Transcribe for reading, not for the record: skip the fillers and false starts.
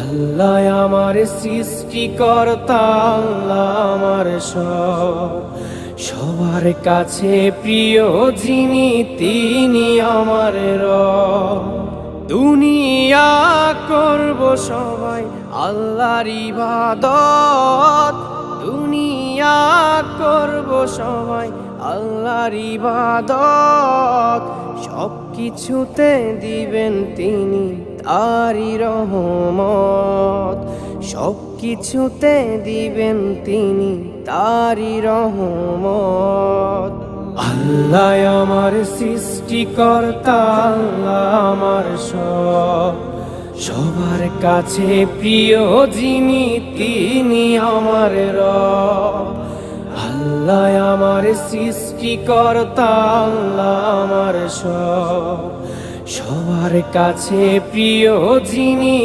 আল্লাহ আমার সৃষ্টিকর্তা, আল্লাহ আমার সব, সবার কাছে প্রিয় যিনি তিনি আমার রব। দুনিয়া করব সবাই আল্লাহর ইবাদত, দুনিয়া করব সবাই আল্লাহর ইবাদত, সব কিছুতে দিবেন তিনি তারই রহমত, সব কিছুতে দিবেন তিনি তারই রহমত। আল্লাহ আমার সৃষ্টিকর্তা, আল্লাহ আমার সব, সবার কাছে প্রিয় যিনি তিনি আমার রব। আল্লাহ আমার সৃষ্টিকর্তা, আল্লাহ আমার সব, সবার কাছে প্রিয় যিনি